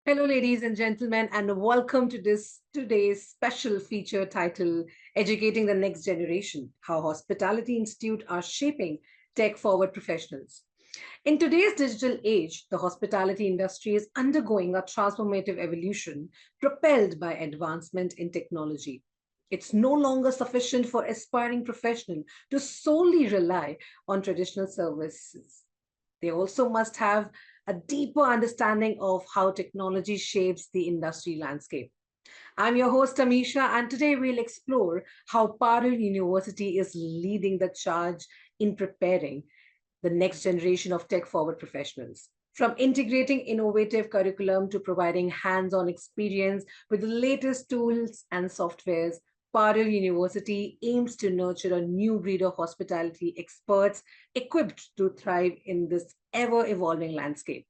Hello, ladies and gentlemen, and welcome to this today's special feature titled Educating the Next Generation: How Hospitality Institute are shaping tech-forward professionals. In today's digital age, the hospitality industry is undergoing a transformative evolution propelled by advancement in technology. It's no longer sufficient for aspiring professionals to solely rely on traditional services. They also must have a deeper understanding of how technology shapes the industry landscape. I'm your host, Amisha, and today we'll explore how Parul University is leading the charge in preparing the next generation of tech forward professionals. From integrating innovative curriculum to providing hands on experience with the latest tools and softwares, Parul University aims to nurture a new breed of hospitality experts equipped to thrive in this ever evolving landscape.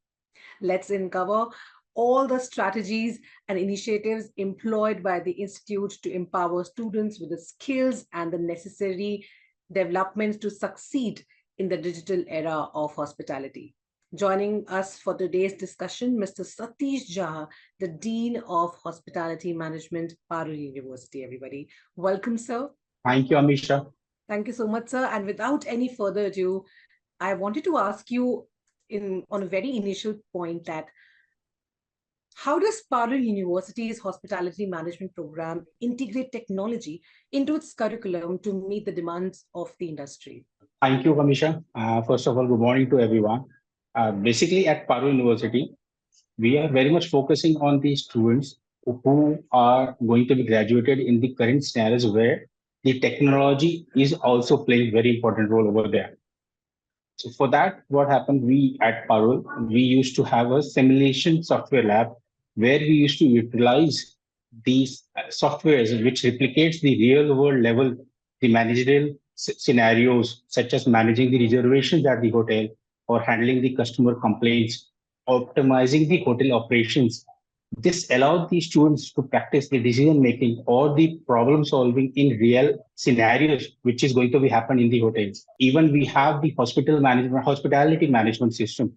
Let's uncover all the strategies and initiatives employed by the Institute to empower students with the skills and the necessary developments to succeed in the digital era of hospitality. Joining us for today's discussion, Mr. Satish Jha, the Dean of Hospitality Management, Parul University, everybody. Welcome, sir. Thank you, Amisha. Thank you so much, sir. And without any further ado, I wanted to ask you on a very initial point that how does Parul University's hospitality management program integrate technology into its curriculum to meet the demands of the industry? Thank you, Amisha. First of all, good morning to everyone. Basically, at Parul University, we are very much focusing on the students who are going to be graduated in the current scenarios where the technology is also playing very important role over there. So for that, what happened, we at Parul, we used to have a simulation software lab where we used to utilize these softwares which replicates the real world level, the managerial scenarios such as managing the reservations at the hotel or handling the customer complaints, optimizing the hotel operations. This allowed the students to practice the decision making or the problem solving in real scenarios, which is going to be happen in the hotels. Even we have the hospitality management system,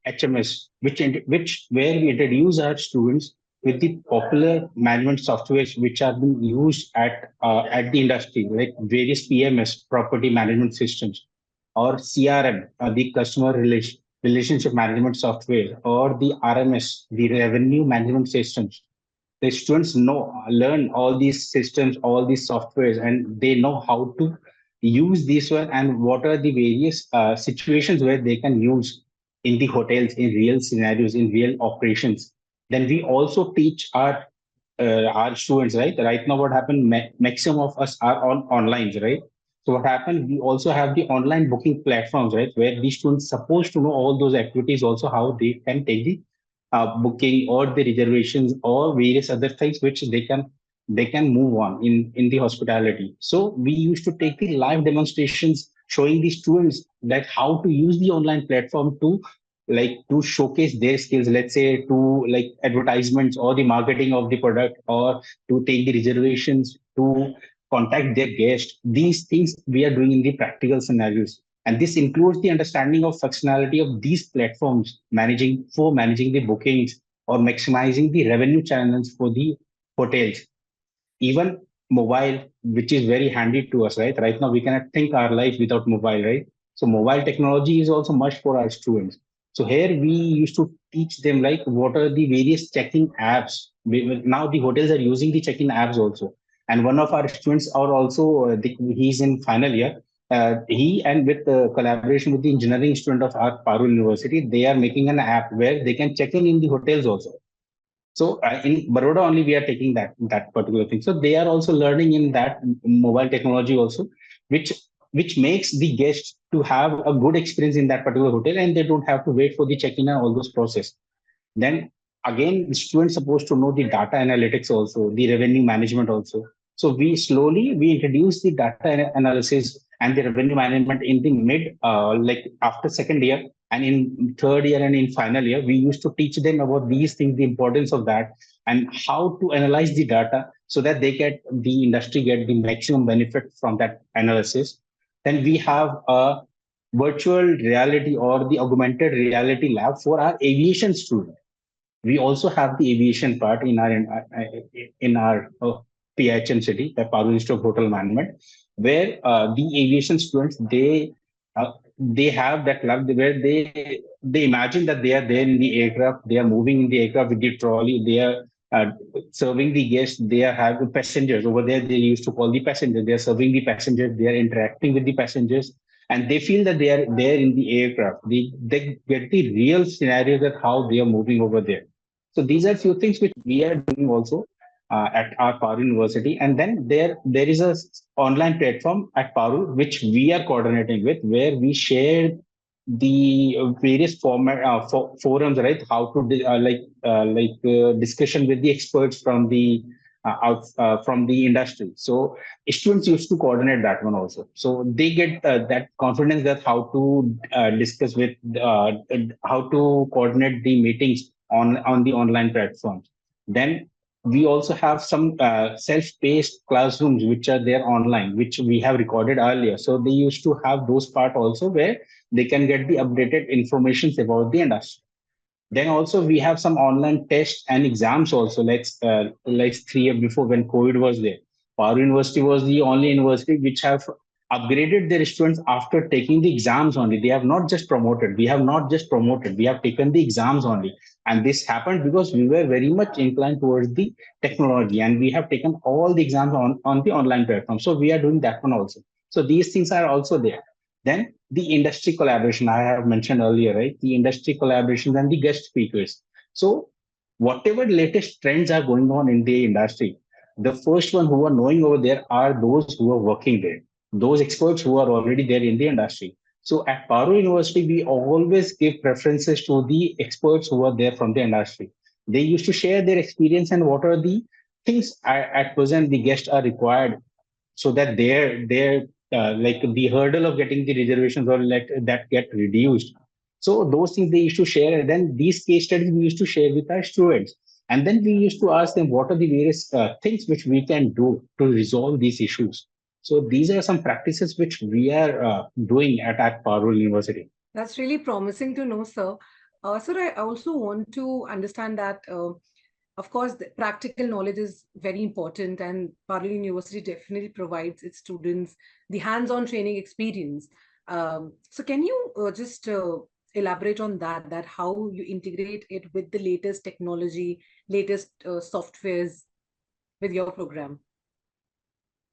HMS, which where we introduce our students with the popular management softwares which are being used at the industry, like various PMS, property management systems, or CRM, the relationship management software, or the RMS, the revenue management systems. The students learn all these systems, all these softwares, and they know how to use this one and what are the various situations where they can use in the hotels, in real scenarios, in real operations. Then we also teach our students, right? Right now, what happened? Maximum of us are on online, right? So what happened? We also have the online booking platforms, right, where the students supposed to know all those activities, also how they can take the booking or the reservations or various other things which they can move on in the hospitality. So we used to take the live demonstrations showing the students that how to use the online platform to to showcase their skills, let's say to like advertisements or the marketing of the product or to take the reservations to contact their guests. These things we are doing in the practical scenarios, and this includes the understanding of functionality of these platforms managing the bookings or maximizing the revenue channels for the hotels. Even mobile, which is very handy to us, right now we cannot think our life without mobile, right? So mobile technology is also much for our students. So here we used to teach them like what are the various checking apps. Now the hotels are using the checking apps also, and one of our students are also he's in final year. He and with collaboration with the engineering student of our Parul University, they are making an app where they can check in the hotels also. So in Baroda only we are taking that particular thing. So they are also learning in that mobile technology also, which which makes the guests to have a good experience in that particular hotel, and they don't have to wait for the check-in and all those process. Then again, the students supposed to know the data analytics also, the revenue management also. So we introduce the data analysis and the revenue management in the mid like after second year, and in third year and in final year we used to teach them about these things, the importance of that, and how to analyze the data so that the industry get the maximum benefit from that analysis. Then we have a virtual reality or the augmented reality lab for our aviation students. We also have the aviation part in our PHM city, the Parul Institute of Hotel Management, where the aviation students they have that love where they imagine that they are there in the aircraft, they are moving in the aircraft with the trolley, they are uh, serving the guests, they are having passengers over there. They used to call the passengers. They are serving the passengers. They are interacting with the passengers, and they feel that they are there in the aircraft. They get the real scenario that how they are moving over there. So these are few things which we are doing also at our Parul University. And then there is a online platform at Parul which we are coordinating with, where we share the various forums, right? How to discussion with the experts from the from the industry. So students used to coordinate that one also. So they get that confidence that how to discuss with how to coordinate the meetings on the online platforms. Then we also have some self-paced classrooms which are there online, which we have recorded earlier. So they used to have those part also where they can get the updated informations about the industry. Then also we have some online tests and exams also. Like 3 years before when COVID was there, Power University was the only university which have upgraded their students after taking the exams only. They have not just promoted. We have not just promoted. We have taken the exams only. And this happened because we were very much inclined towards the technology, and we have taken all the exams on the online platform. So we are doing that one also. So these things are also there. Then the industry collaboration I have mentioned earlier, right? The industry collaborations and the guest speakers. So whatever latest trends are going on in the industry, the first one who are knowing over there are those who are working there, those experts who are already there in the industry. So at Paro University, we always give preferences to the experts who are there from the industry. They used to share their experience and what are the things at present the guests are required, so that their like the hurdle of getting the reservations or like that get reduced. So those things they used to share, and then these case studies we used to share with our students, and then we used to ask them what are the various things which we can do to resolve these issues. So these are some practices which we are doing at Parul University. That's really promising to know, sir. Sir, I also want to understand that, of course, the practical knowledge is very important, and Parallel University definitely provides its students the hands-on training experience. So, can you just elaborate on that? That how you integrate it with the latest technology, latest softwares with your program?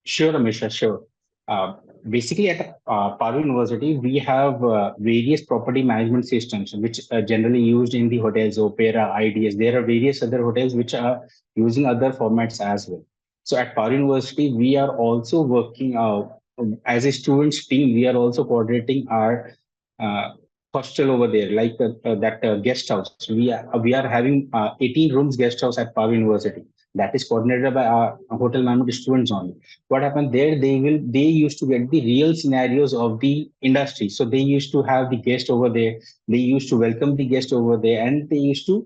Sure, Amisha, sure. Uh, Basically, at Paru University, we have various property management systems which are generally used in the hotels, Opera, IDS. There are various other hotels which are using other formats as well. So at Paru University, we are also working as a students team. We are also coordinating our uh, hostel over there, like that guest house. We are having 18 rooms guest house at Paru University, that is coordinated by our hotel management students only. What happened there, they used to get the real scenarios of the industry. So they used to have the guest over there, they used to welcome the guest over there, and they used to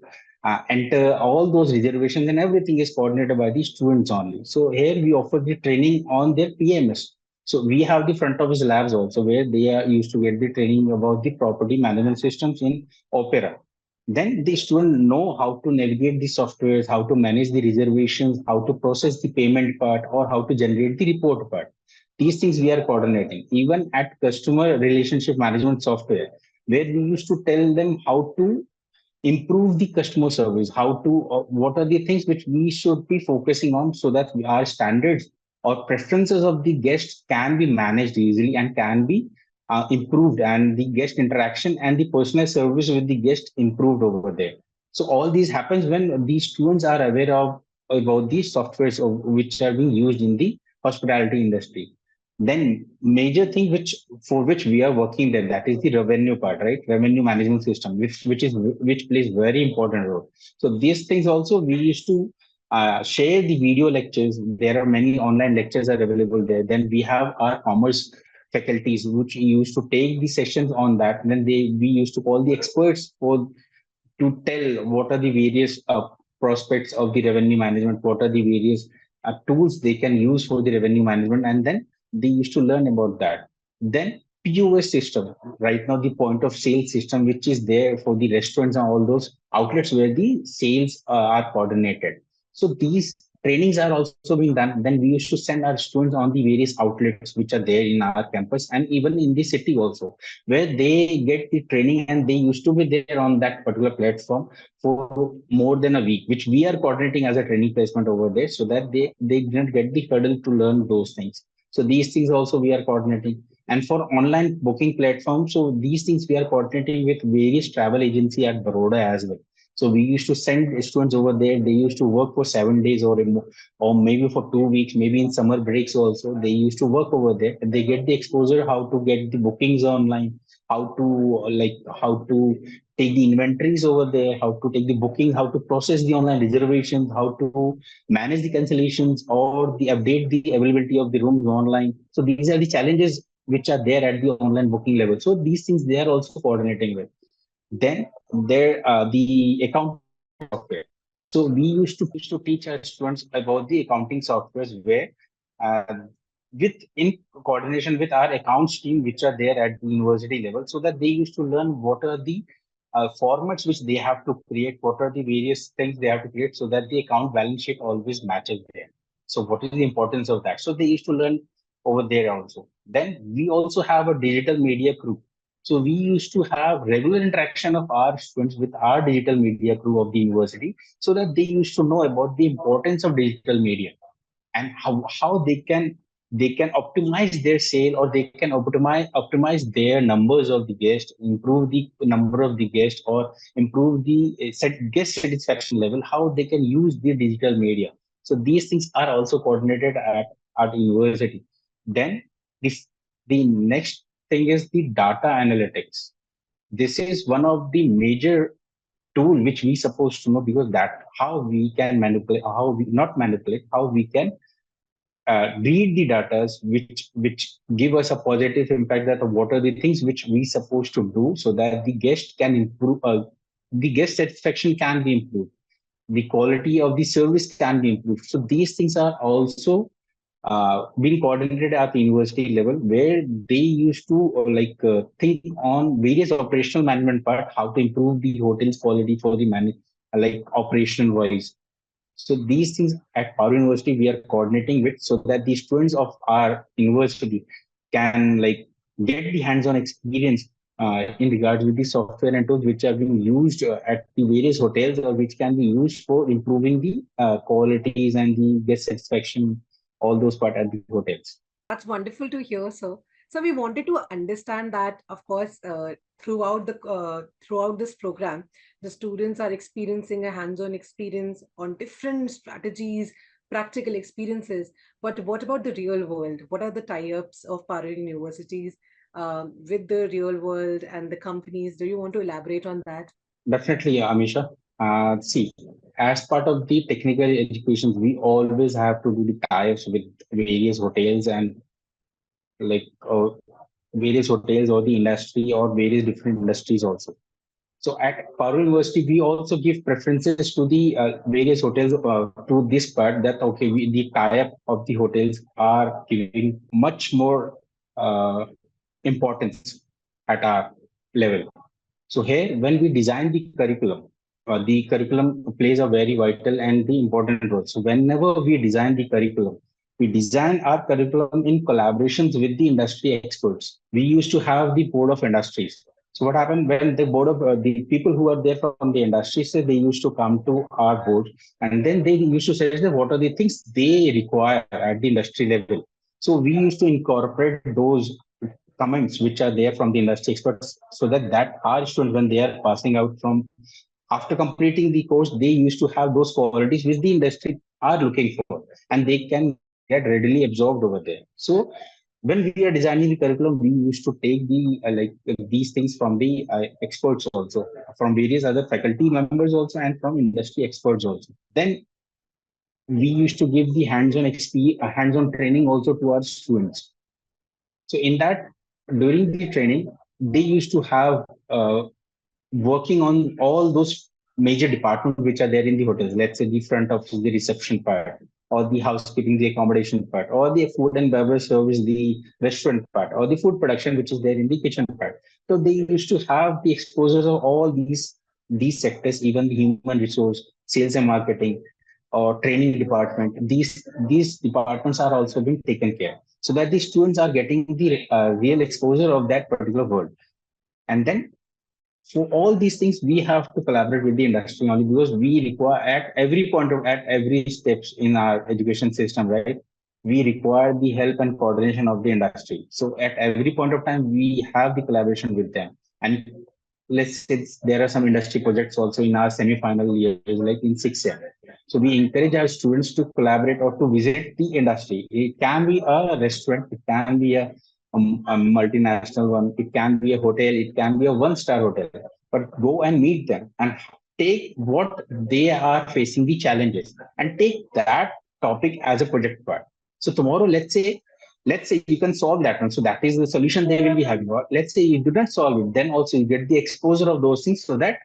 enter all those reservations, and everything is coordinated by the students only. So here we offer the training on their PMS. So we have the front office labs also, where they are used to get the training about the property management systems in Opera. Then the student know how to navigate the softwares, how to manage the reservations, how to process the payment part, or how to generate the report part. These things we are coordinating. Even at customer relationship management software, where we used to tell them how to improve the customer service, how to what are the things which we should be focusing on, so that our standards or preferences of the guests can be managed easily and can be improved, and the guest interaction and the personal service with the guest improved over there. So all these happens when these students are aware of about these softwares which are being used in the hospitality industry. Then major thing which for which we are working there, that is the revenue part, right? Revenue management system, which plays very important role. So these things also we used to share the video lectures. There are many online lectures are available there. Then we have our commerce faculties which used to take the sessions on that. And then we used to call the experts for to tell what are the various prospects of the revenue management, what are the various tools they can use for the revenue management, and then they used to learn about that. Then POS system, right now the point of sale system, which is there for the restaurants and all those outlets where the sales are coordinated. So these trainings are also being done. Then we used to send our students on the various outlets which are there in our campus and even in the city also, where they get the training and they used to be there on that particular platform for more than a week, which we are coordinating as a training placement over there so that they didn't get the hurdle to learn those things. So these things also we are coordinating. And for online booking platforms, so these things we are coordinating with various travel agency at Baroda as well. So we used to send students over there. They used to work for 7 days or maybe for 2 weeks, maybe in summer breaks also. They used to work over there. They get the exposure how to get the bookings online, how to how to take the inventories over there, how to take the booking, how to process the online reservations, how to manage the cancellations or the update the availability of the rooms online. So these are the challenges which are there at the online booking level. So these things they are also coordinating with. Then there the accounting software. So we used to teach our students about the accounting softwares where uh, with in coordination with our accounts team which are there at the university level, so that they used to learn what are the formats which they have to create, what are the various things they have to create so that the account balance sheet always matches there. So what is the importance of that? So they used to learn over there also. Then we also have a digital media crew. So we used to have regular interaction of our students with our digital media crew of the university so that they used to know about the importance of digital media and how they can optimize their sale or they can optimize their numbers of the guests, improve the number of the guests or improve the guest satisfaction level, how they can use the digital media. So these things are also coordinated at the university. Then this the next thing is the data analytics. This is one of the major tool which we supposed to know, because that how we can manipulate, how we not manipulate, how we can read the data which give us a positive impact, that what are the things which we supposed to do so that the guest can improve, the guest satisfaction can be improved, the quality of the service can be improved. So these things are also being coordinated at the university level, where they used to think on various operational management part, how to improve the hotel's quality for the operational wise. So these things at our university we are coordinating with, so that the students of our university can get the hands-on experience in regards with the software and tools which are being used at the various hotels, or which can be used for improving the qualities and the guest satisfaction, all those part at the hotels. That's wonderful to hear, sir. So we wanted to understand that, of course, throughout this program, the students are experiencing a hands-on experience on different strategies, practical experiences. But what about the real world? What are the tie-ups of Parul universities with the real world and the companies? Do you want to elaborate on that? Definitely, Amisha. See, as part of the technical education, we always have to do the tie-ups with various hotels and like uh, various hotels or the industry or various different industries also. So at Parul University, we also give preferences to the various hotels to this part, that okay, the tie-up of the hotels are giving much more uh, importance at our level. So here, when we design the curriculum plays a very vital and the important role. So whenever we design the curriculum, we design our curriculum in collaborations with the industry experts. We used to have the board of industries. So what happened when the board of the people who are there from the industry, so they used to come to our board, and then they used to say that what are the things they require at the industry level. So we used to incorporate those comments which are there from the industry experts, so that our students, when they are passing out from after completing the course, they used to have those qualities which the industry are looking for, and they can get readily absorbed over there. So when we are designing the curriculum, we used to take these things from the experts also, from various other faculty members also, and from industry experts also. Then we used to give the hands-on training also to our students. So in that, during the training, they used to have working on all those major departments which are there in the hotels. Let's say the front of the reception part. or the housekeeping, the accommodation part, or the food and beverage service, the restaurant part, or the food production, which is there in the kitchen part. So they used to have the exposure of all these sectors, even the human resource, sales and marketing, or training department. These departments are also being taken care, so that the students are getting the real exposure of that particular world. And then for all these things, we have to collaborate with the industry only, because we require at every point of at every steps in our education system, right? We require the help and coordination of the industry. So at every point of time, we have the collaboration with them. And let's say there are some industry projects also in our semi-final years, like in 6th year. So we encourage our students to collaborate or to visit the industry. It can be a restaurant, it can be a multinational one, it can be a hotel, it can be a one-star hotel, but go and meet them and take what they are facing the challenges and take that topic as a project part. So tomorrow, let's say you can solve that one. So that is the solution they will be having. Or let's say you do not solve it, then also you get the exposure of those things, so that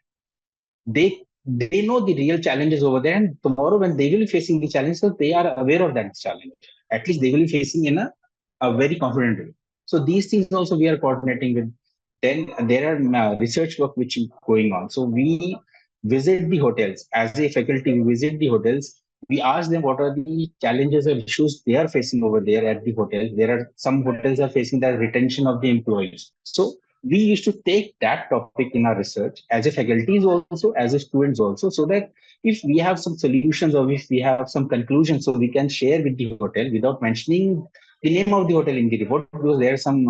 they know the real challenges over there. And tomorrow when they will be facing the challenge, so they are aware of that challenge. At least they will be facing in a very confident way. So these things also we are coordinating with. Then there are research work which is going on. So we visit the hotels as a faculty. We visit the hotels. We ask them what are the challenges or issues they are facing over there at the hotel. There are some hotels are facing the retention of the employees. So we used to take that topic in our research as a faculties also, as a students also, so that if we have some solutions or if we have some conclusions, so we can share with the hotel without mentioning the name of the hotel in the report, because there are some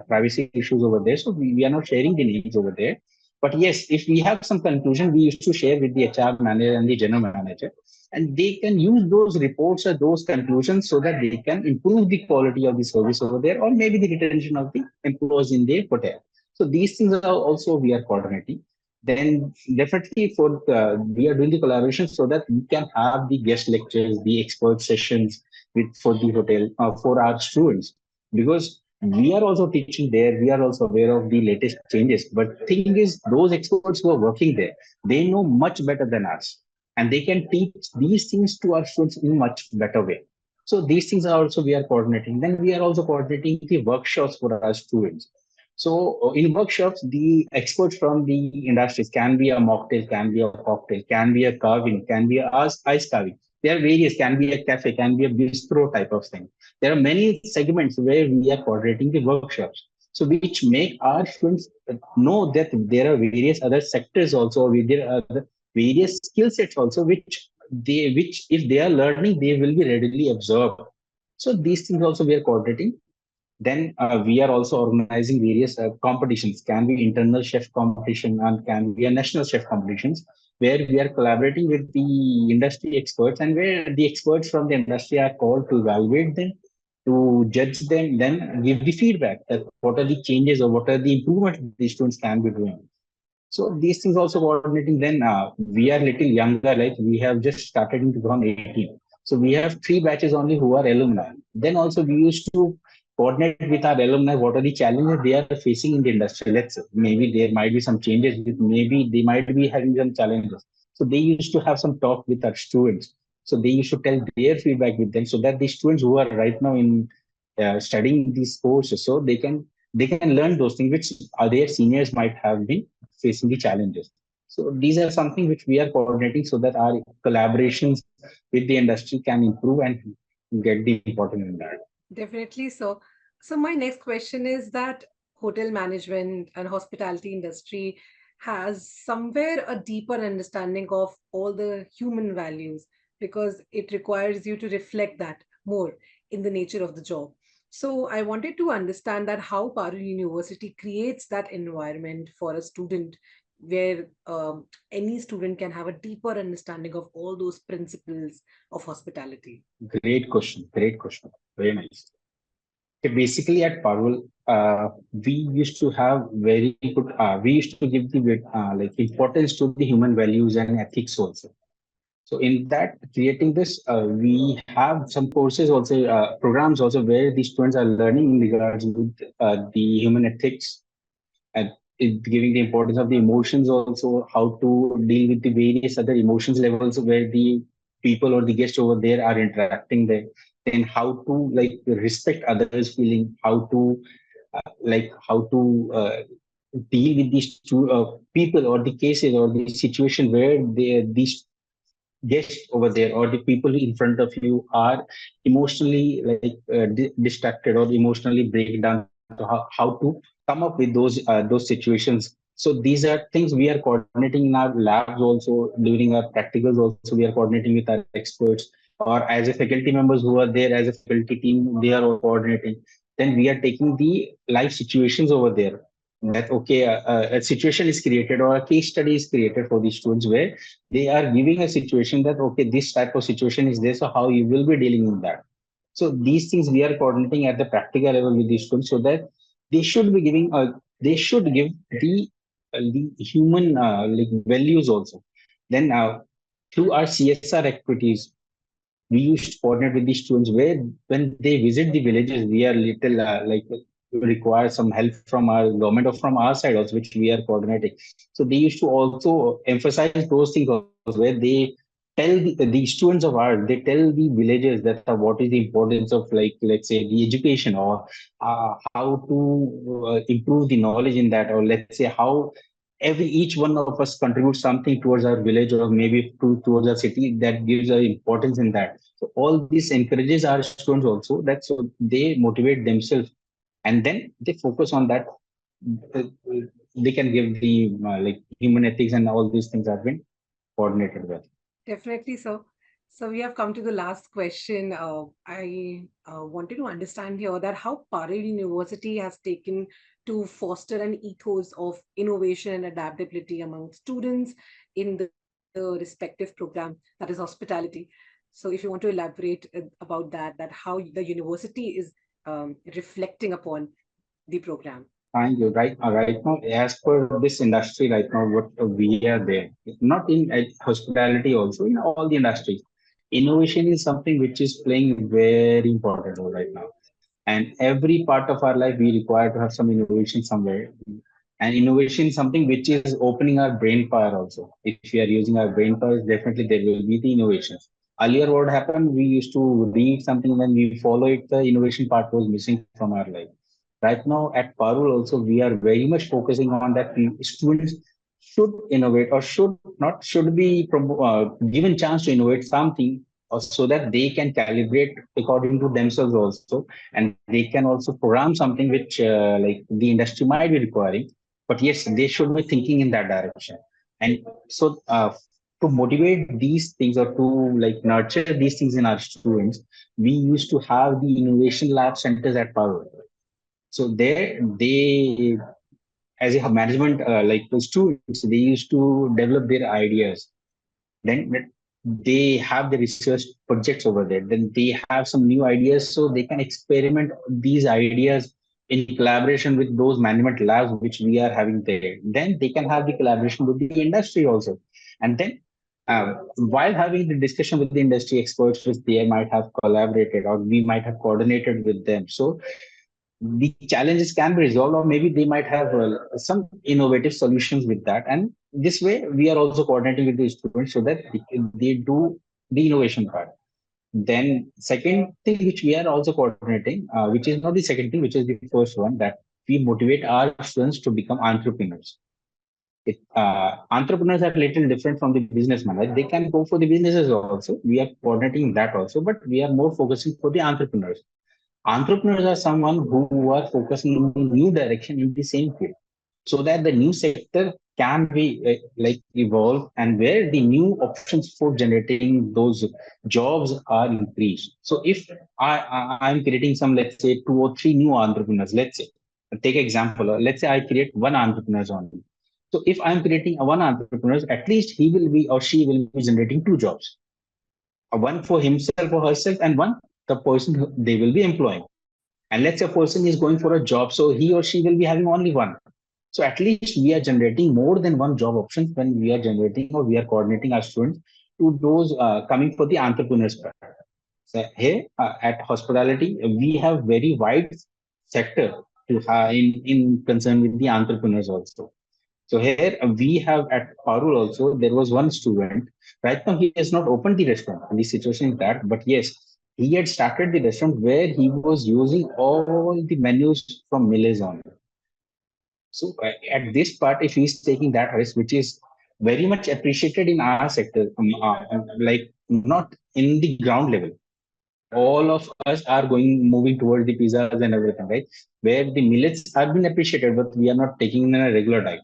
privacy issues over there. So we are not sharing the names over there. But yes, if we have some conclusion, we used to share with the HR manager and the general manager, and they can use those reports or those conclusions so that they can improve the quality of the service over there, or maybe the retention of the employees in the hotel. So these things are also we are coordinating. Then definitely we are doing the collaboration so that we can have the guest lectures, the expert sessions with for the hotel for our students, because we are also teaching there. We are also aware of the latest changes. But thing is, those experts who are working there, they know much better than us, and they can teach these things to our students in much better way. So these things are also we are coordinating. Then we are also coordinating the workshops for our students. So in workshops, the experts from the industries can be a mocktail, can be a cocktail, can be a carving, can be a ice carving. There are various, can be a cafe, can be a bistro type of thing. There are many segments where we are coordinating the workshops. So which make our students know that there are various other sectors also, there are other various skill sets also, which if they are learning, they will be readily absorbed. So these things also we are coordinating. Then we are also organizing various competitions. Can be internal chef competition and can be a national chef competitions, where we are collaborating with the industry experts, and where the experts from the industry are called to evaluate them, to judge them, then give the feedback that what are the changes or what are the improvements the students can be doing. So these things also coordinating. Then we are little younger, like we have just started in 2018. So we have three batches only who are alumni. Then also we used to coordinate with our alumni what are the challenges they are facing in the industry. Let's say maybe there might be some changes, maybe they might be having some challenges. So they used to have some talk with our students. So they used to tell their feedback with them, so that the students who are right now in studying these courses, so they can learn those things which their seniors might have been facing the challenges. So these are something which we are coordinating so that our collaborations with the industry can improve and get the important in that. Definitely so. So my next question is that hotel management and hospitality industry has somewhere a deeper understanding of all the human values, because it requires you to reflect that more in the nature of the job. So I wanted to understand that how Parul University creates that environment for a student where any student can have a deeper understanding of all those principles of hospitality. Great question. Great question. Very nice. Okay, basically at Parul, we used to have very good. We used to give the like importance to the human values and ethics also. So in that creating this, we have some courses also, programs also, where the students are learning in regards with the human ethics, and giving the importance of the emotions also, how to deal with the various other emotions levels where the people or the guests over there are interacting there, then how to like respect others feeling, how to how to deal with these two people or the cases or the situation where these guests over there or the people in front of you are emotionally distracted or emotionally break down. So how to come up with those situations. So these are things we are coordinating in our labs also, during our practicals also we are coordinating with our experts, or as a faculty members who are there as a faculty team, they are all coordinating. Then we are taking the live situations over there, that okay, a situation is created or a case study is created for these students where they are giving a situation that okay, this type of situation is there, so how you will be dealing with that. So these things we are coordinating at the practical level with the students, so that they should be giving they should give the human values also. Then through our CSR activities, we used to coordinate with the students where when they visit the villages, we are little require some help from our government or from our side also, which we are coordinating. So they used to also emphasize those things also, where they tell the students of ours, they tell the villagers that what is the importance of let's say the education, or how to improve the knowledge in that, or let's say how every each one of us contributes something towards our village or maybe towards our city, that gives our importance in that. So all this encourages our students also, that so they motivate themselves, and then they focus on that. uh, they can give the human ethics, and all these things have been coordinated well. Definitely so. So we have come to the last question. I wanted to understand here that how Parul University has taken to foster an ethos of innovation and adaptability among students in the respective program, that is hospitality. So if you want to elaborate about that, that how the university is reflecting upon the program. Thank you. Right now, as per this industry, right now, what we are there, not in hospitality, also in all the industries, innovation is something which is playing very important role right now. And every part of our life, we require to have some innovation somewhere. And innovation is something which is opening our brain power also. If we are using our brain power, definitely there will be the innovations. Earlier, what happened, we used to read something and then we follow it, the innovation part was missing from our life. Right now at Parul also, we are very much focusing on that students should innovate, or should be given chance to innovate something, so that they can calibrate according to themselves also, and they can also program something which the industry might be requiring. But yes, they should be thinking in that direction. And so to motivate these things, or to nurture these things in our students, we used to have the innovation lab centers at Parul. So there, they, as a management, the students, they used to develop their ideas. Then they have the research projects over there. Then they have some new ideas, so they can experiment these ideas in collaboration with those management labs which we are having there. Then they can have the collaboration with the industry also. And then while having the discussion with the industry experts, which they might have collaborated or we might have coordinated with them. So the challenges can be resolved, or maybe they might have some innovative solutions with that. And this way we are also coordinating with the students, so that they do the innovation part. Then second thing which we are also coordinating, which is not the second thing, which is the first one, that we motivate our students to become entrepreneurs. Entrepreneurs are little different from the businessman, right? They can go for the businesses also, we are coordinating that also, but we are more focusing for the entrepreneurs. Entrepreneurs are someone who are focusing in the new direction in the same field, so that the new sector can be evolve, and where the new options for generating those jobs are increased. So if I'm creating some, let's say, two or three new entrepreneurs, let's say, take example, let's say I create one entrepreneurs only. So if I'm creating a one entrepreneur, at least he will be or she will be generating two jobs, one for himself or herself, and one the person they will be employing. And let's say a person is going for a job, so he or she will be having only one. So at least we are generating more than one job options when we are generating, or we are coordinating our students to those coming for the entrepreneurs part. So here at hospitality, we have very wide sector to in concern with the entrepreneurs also. So here we have at Parul also, there was one student. Right now, he has not opened the restaurant. And the situation is that, but yes, he had started the restaurant where he was using all the menus from Millets only. So at this part, if he's taking that risk, which is very much appreciated in our sector, like not in the ground level, all of us are going moving towards the pizzas and everything, right? Where the millets are being appreciated, but we are not taking in a regular diet.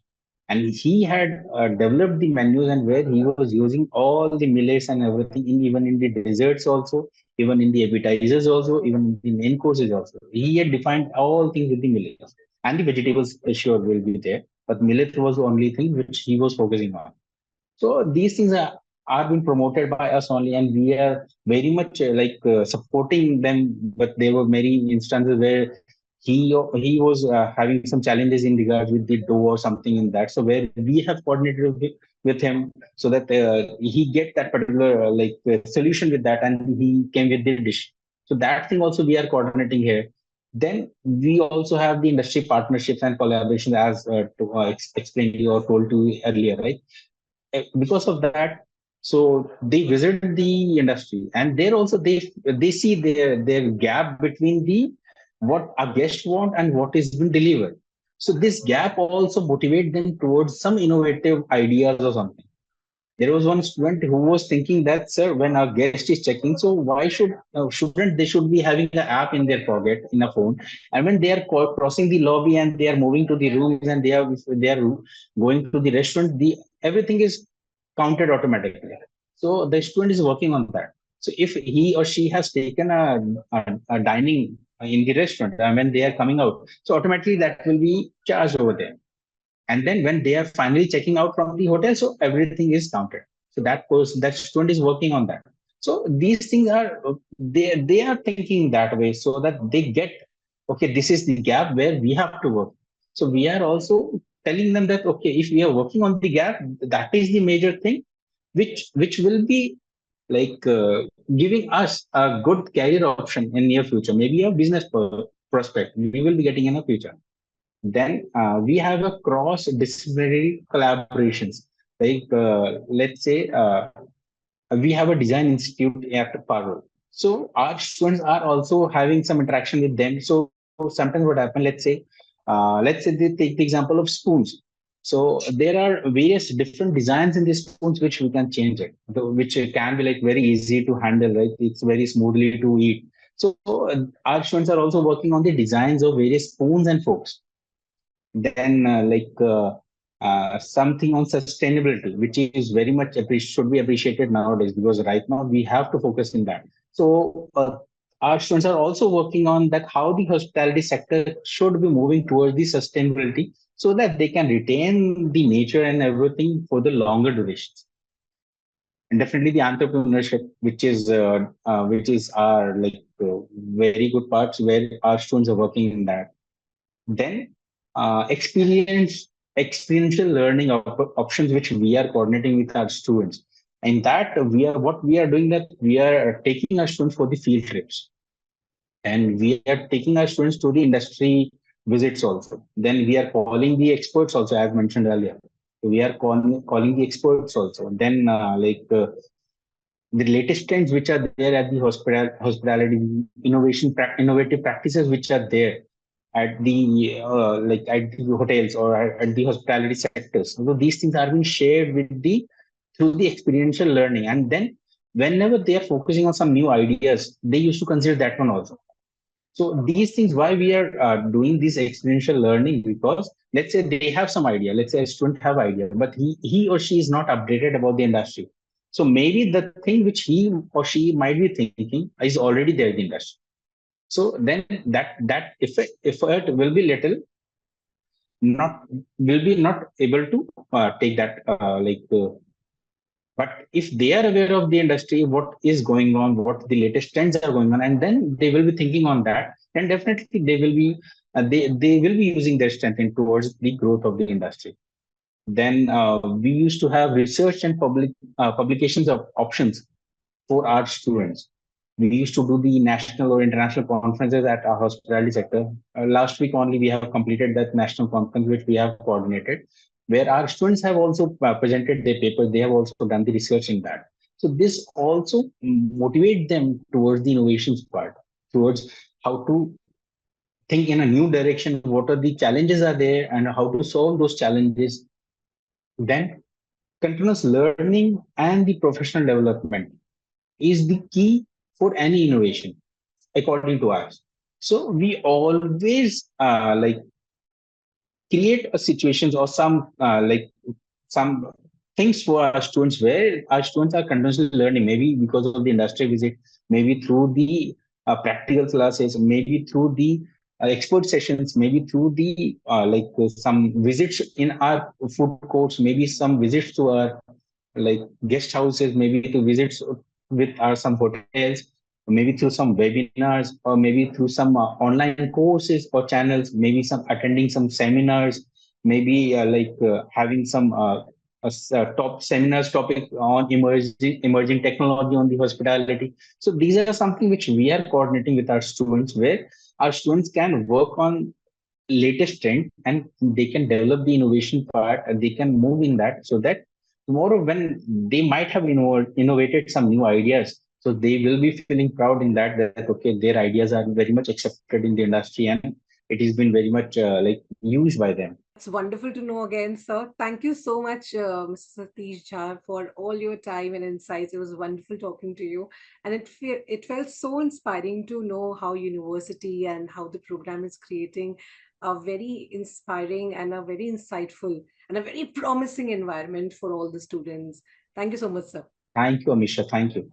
And he had developed the menus and where he was using all the millets and everything, in even in the desserts also, even in the appetizers also, even in the main courses also. He had defined all things with the millets. And the vegetables sure will be there, but millet was the only thing which he was focusing on. So these things are being promoted by us only, and we are very much supporting them. But there were many instances where he was having some challenges in regards with the dough or something in that. So where we have coordinated with him so that he get that particular solution with that, and he came with the dish. So that thing also we are coordinating here. Then we also have the industry partnerships and collaboration as explained to you or told to you earlier, right? Because of that, so they visit the industry, and there also they see their gap between the what a guest want and what is being delivered. So this gap also motivate them towards some innovative ideas or something. There was one student who was thinking that, sir, when our guest is checking, so why shouldn't they should be having an app in their pocket in a phone, and when they are crossing the lobby and they are moving to the rooms and they are going to the restaurant, the everything is counted automatically. So the student is working on that. So if he or she has taken a dining in the restaurant and when they are coming out, so automatically that will be charged over there. And then when they are finally checking out from the hotel, so everything is counted. So that student is working on that. So these things are they are thinking that way so that they get, okay, this is the gap where we have to work. So we are also telling them that, okay, if we are working on the gap, that is the major thing which will be giving us a good career option in near future, maybe a business prospect we will be getting in the future. Then we have a cross-disciplinary collaborations. Let's say we have a design institute at Parul. So our students are also having some interaction with them. So sometimes what happens, let's say they take the example of spoons. So there are various different designs in these spoons which we can change it, which can be like very easy to handle, right? It's very smoothly to eat. So our students are also working on the designs of various spoons and forks. Then something on sustainability, which is very much should be appreciated nowadays, because right now we have to focus in that. So our students are also working on that, how the hospitality sector should be moving towards the sustainability so that they can retain the nature and everything for the longer durations. And definitely the entrepreneurship, which is our very good parts where our students are working in that. Then experiential learning options which we are coordinating with our students. And that we are doing, that we are taking our students for the field trips, and we are taking our students to the industry visits also. Then we are calling the experts also, as mentioned earlier. We are calling the experts also. Then the latest trends which are there at the hospitality, innovative practices which are there at the at the hotels or at the hospitality sectors. So these things are being shared with the through the experiential learning, and then whenever they are focusing on some new ideas, they used to consider that one also. So these things, why we are doing this experiential learning, because let's say they have some idea, let's say a student have idea, but he or she is not updated about the industry. So maybe the thing which he or she might be thinking is already there in the industry. So then that effort will be little, not will be not able to take that but if they are aware of the industry, what is going on, what the latest trends are going on, and then they will be thinking on that, then definitely they will be using their strength in towards the growth of the industry. Then we used to have research and publications of options for our students. We used to do the national or international conferences at our hospitality sector. Last week only we have completed that national conference which we have coordinated. where our students have also presented their papers. They have also done the research in that. So this also motivate them towards the innovations part, towards how to think in a new direction, what are the challenges are there and how to solve those challenges. Then continuous learning and the professional development is the key for any innovation, according to us. So we always create a situations or some things for our students where our students are continuously learning, maybe because of the industry visit, maybe through the practical classes, maybe through the expert sessions, maybe through the some visits in our food courts, maybe some visits to our like guest houses, maybe to visits with our some hotels, maybe through some webinars, or maybe through some online courses or channels, maybe some attending some seminars, maybe having some top seminars topic on emerging technology on the hospitality. So these are something which we are coordinating with our students, where our students can work on latest trend and they can develop the innovation part and they can move in that, so that tomorrow when they might have innovated some new ideas, so they will be feeling proud in that okay, their ideas are very much accepted in the industry and it has been very much used by them. That's wonderful to know again, sir. Thank you so much, Mr. Satish Jha, for all your time and insights. It was wonderful talking to you, and it felt so inspiring to know how university and how the program is creating a very inspiring and a very insightful and a very promising environment for all the students. Thank you so much, sir. Thank you, Amisha. Thank you.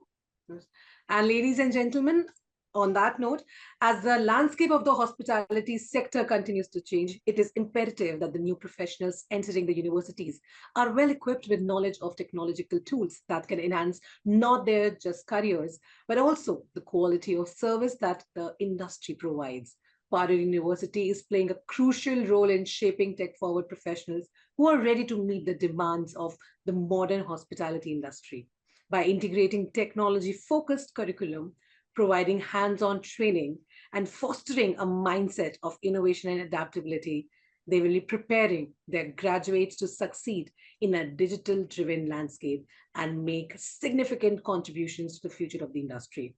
Yes. And ladies and gentlemen, on that note, as the landscape of the hospitality sector continues to change, it is imperative that the new professionals entering the universities are well equipped with knowledge of technological tools that can enhance not their just careers, but also the quality of service that the industry provides. Parul University is playing a crucial role in shaping tech forward professionals who are ready to meet the demands of the modern hospitality industry. By integrating technology focused curriculum, providing hands on training, and fostering a mindset of innovation and adaptability, they will be preparing their graduates to succeed in a digital driven landscape and make significant contributions to the future of the industry.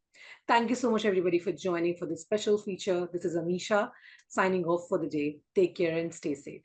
Thank you so much, everybody, for joining for this special feature. This is Amisha signing off for the day. Take care and stay safe.